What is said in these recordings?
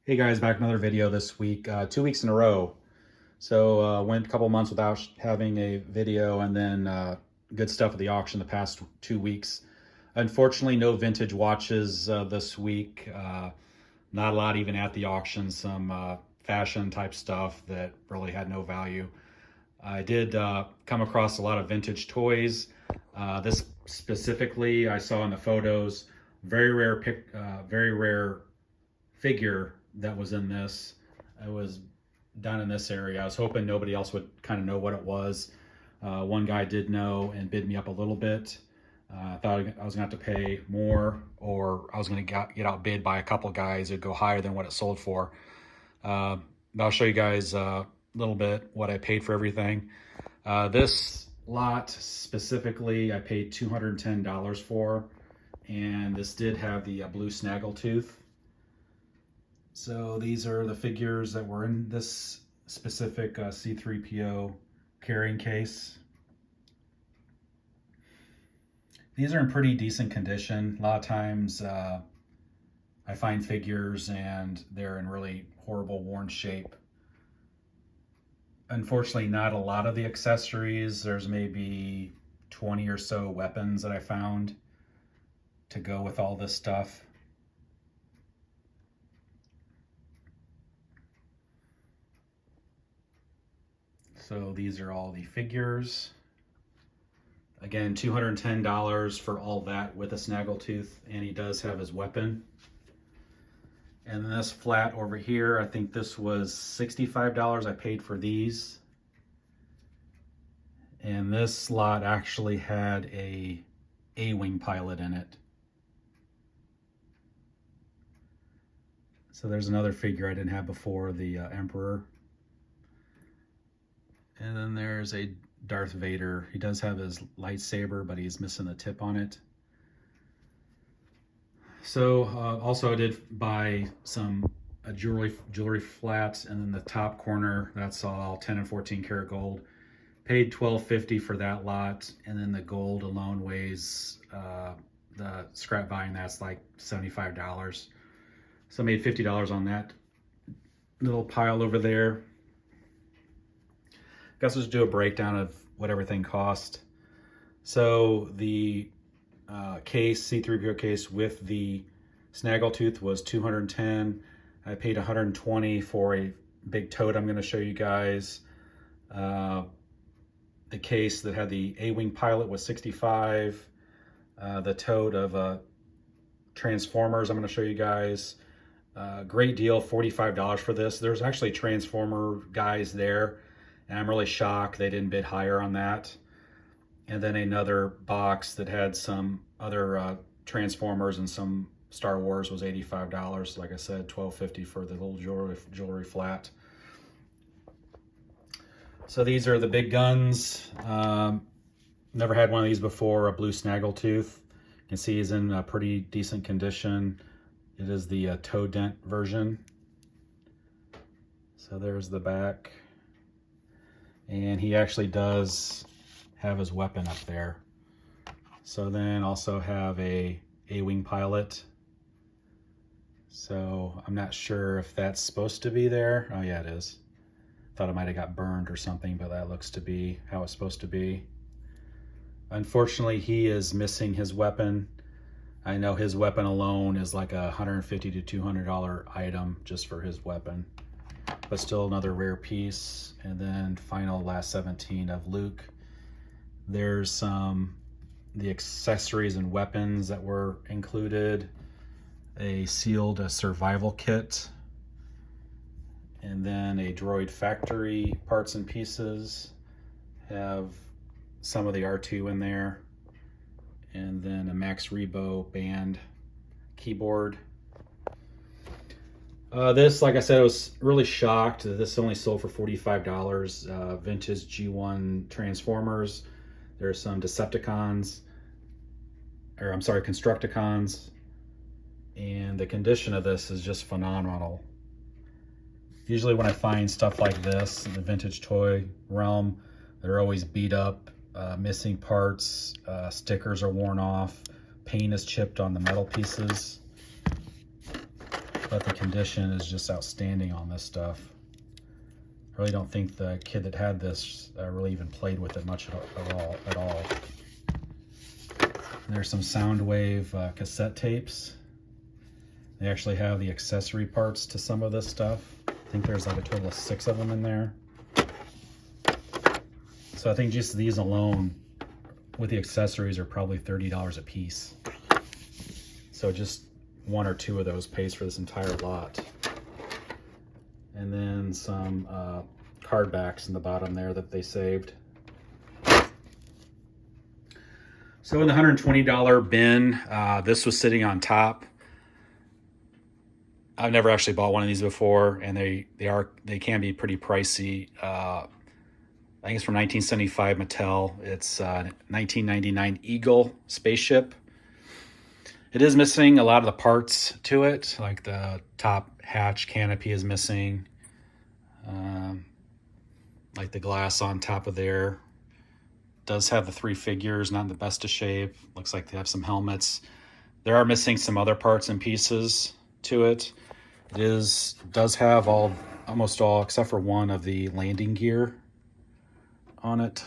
Hey guys, back with another video this week, 2 weeks in a row. So went a couple months without having a video, and then good stuff at the auction the past 2 weeks. Unfortunately, no vintage watches this week. Not a lot even at the auction, some fashion type stuff that really had no value. I did come across a lot of vintage toys. This specifically I saw in the photos. Very rare figure that was in this. It was down in this area. I was hoping nobody else would kind of know what it was. One guy did know and bid me up a little bit. I thought I was gonna have to pay more, or I was gonna get outbid by a couple guys who'd go higher than what it sold for. But I'll show you guys a little bit what I paid for everything. This lot specifically I paid $210 for, and this did have the blue Snaggletooth. So these are the figures that were in this specific C3PO carrying case. These are in pretty decent condition. A lot of times I find figures and they're in really horrible worn shape. Unfortunately, not a lot of the accessories. There's maybe 20 or so weapons that I found to go with all this stuff. So these are all the figures. Again, $210 for all that with a Snaggletooth, and he does have his weapon. And then this flat over here, I think this was $65 I paid for these. And this lot actually had a A-wing pilot in it. So there's another figure I didn't have before, the Emperor. And then there's a Darth Vader. He does have his lightsaber, but he's missing the tip on it. So also I did buy some jewelry flats, and then the top corner, that's all 10 and 14 karat gold. Paid $12.50 for that lot, and then the gold alone weighs, the scrap buying that's like $75. So I made $50 on that little pile over there. Guess let's do a breakdown of what everything cost. So the case, C3PO case with the Snaggletooth was $210. I paid $120 for a big tote I'm going to show you guys. The case that had the A-wing pilot was $65. The tote of Transformers I'm going to show you guys. Great deal, $45 for this. There's actually Transformer guys there, and I'm really shocked they didn't bid higher on that. And then another box that had some other Transformers and some Star Wars was $85. Like I said, $12.50 for the little jewelry flat. So these are the big guns. Never had one of these before, a blue Snaggletooth. You can see he's in a pretty decent condition. It is the toe dent version. So there's the back. And he actually does have his weapon up there. So then also have a A-wing pilot. So I'm not sure if that's supposed to be there. Oh yeah, it is. Thought it might have got burned or something, but that looks to be how it's supposed to be. Unfortunately, he is missing his weapon. I know his weapon alone is like a $150 to $200 item just for his weapon, but still another rare piece. And then final last 17 of Luke. There's the accessories and weapons that were included. A sealed survival kit, and then a droid factory parts and pieces. Have some of the R2 in there, and then a Max Rebo band keyboard. This, like I said, I was really shocked that this only sold for $45. Vintage G1 Transformers. There's some Decepticons, or I'm sorry, Constructicons. And the condition of this is just phenomenal. Usually when I find stuff like this in the vintage toy realm, they're always beat up, missing parts, stickers are worn off, paint is chipped on the metal pieces. but the condition is just outstanding on this stuff. I really don't think the kid that had this really even played with it much at all. There's some Soundwave cassette tapes. They actually have the accessory parts to some of this stuff. I think there's like a total of 6 of them in there. So I think just these alone with the accessories are probably $30 a piece. So just 1 or 2 of those pays for this entire lot. And then some card backs in the bottom there that they saved. So in the $120 bin, this was sitting on top. I've never actually bought one of these before, and they can be pretty pricey. I think it's from 1975 Mattel. It's 1999 Eagle spaceship. It is missing a lot of the parts to it, like the top hatch canopy is missing. Like the glass on top of there. Does have the 3 figures, not in the best of shape. Looks like they have some helmets. There are missing some other parts and pieces to it. It does have almost all, except for one, of the landing gear on it.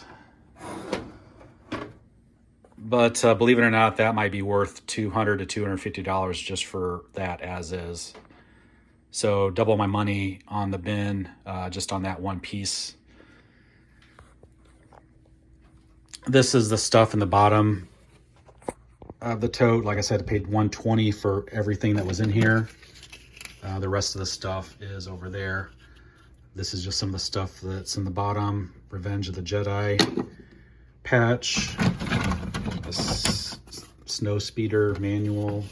But believe it or not, that might be worth $200 to $250 just for that as is. So double my money on the bin, just on that one piece. This is the stuff in the bottom of the tote. Like I said, I paid $120 for everything that was in here. The rest of the stuff is over there. This is just some of the stuff that's in the bottom. Revenge of the Jedi patch. A snow speeder manual.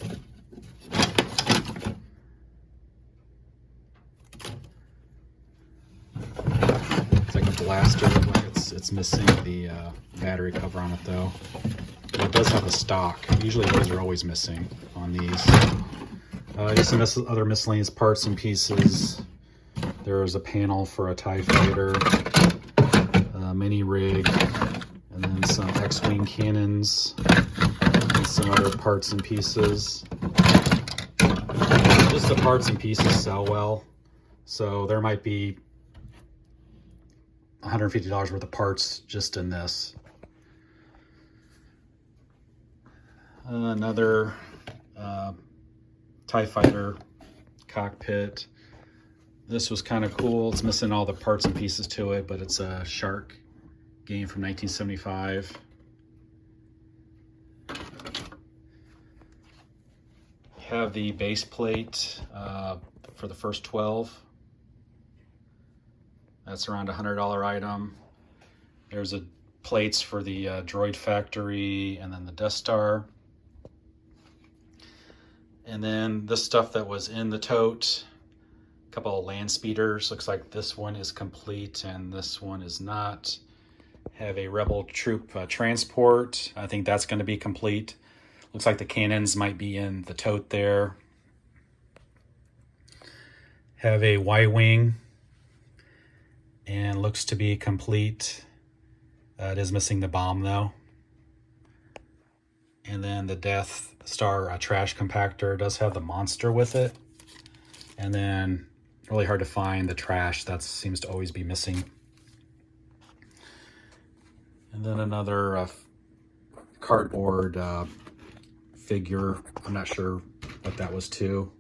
It's like a blaster. It's missing the battery cover on it though. It does have a stock. Usually those are always missing on these. Just some other miscellaneous parts and pieces. There's a panel for a TIE fighter, a mini rig, and then some X-Wing cannons, and some other parts and pieces. Just the parts and pieces sell well, so there might be $150 worth of parts just in this. Another TIE fighter cockpit. This was kind of cool. It's missing all the parts and pieces to it, but it's a Shark game from 1975. Have the base plate for the first 12. That's around a $100 item. There's plates for the Droid Factory and then the Death Star. And then this stuff that was in the tote, a couple of land speeders. Looks like this one is complete and this one is not. Have a Rebel Troop transport. I think that's going to be complete. Looks like the cannons might be in the tote there. Have a Y-Wing. And looks to be complete. It is missing the bomb though. And then the Death Star trash compactor does have the monster with it. And then really hard to find the trash. That seems to always be missing. And then another cardboard figure. I'm not sure what that was too.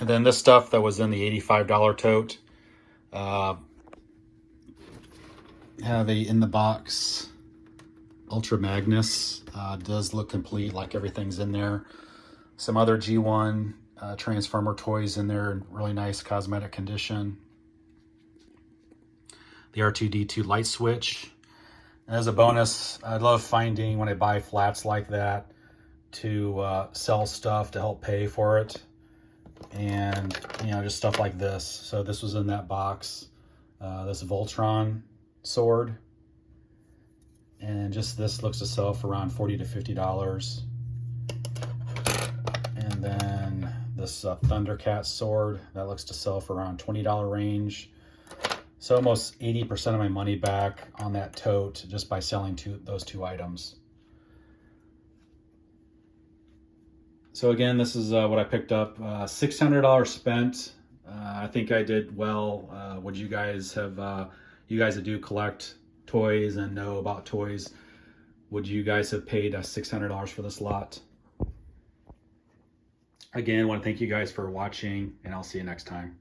And then this stuff that was in the $85 tote. Have a in the box Ultra Magnus. Does look complete, like everything's in there. Some other G1 Transformer toys in there in really nice cosmetic condition. The R2-D2 light switch. And as a bonus, I love finding when I buy flats like that to sell stuff to help pay for it. And, you know, just stuff like this. So this was in that box. This Voltron sword. And just this looks to sell for around $40 to $50. And then this Thundercat sword, that looks to sell for around $20 range. So almost 80% of my money back on that tote just by selling those two items. So again, this is what I picked up. $600 spent. I think I did well. Would you guys have, you guys that do collect toys and know about toys, would you guys have paid $600 for this lot? Again, I want to thank you guys for watching, and I'll see you next time.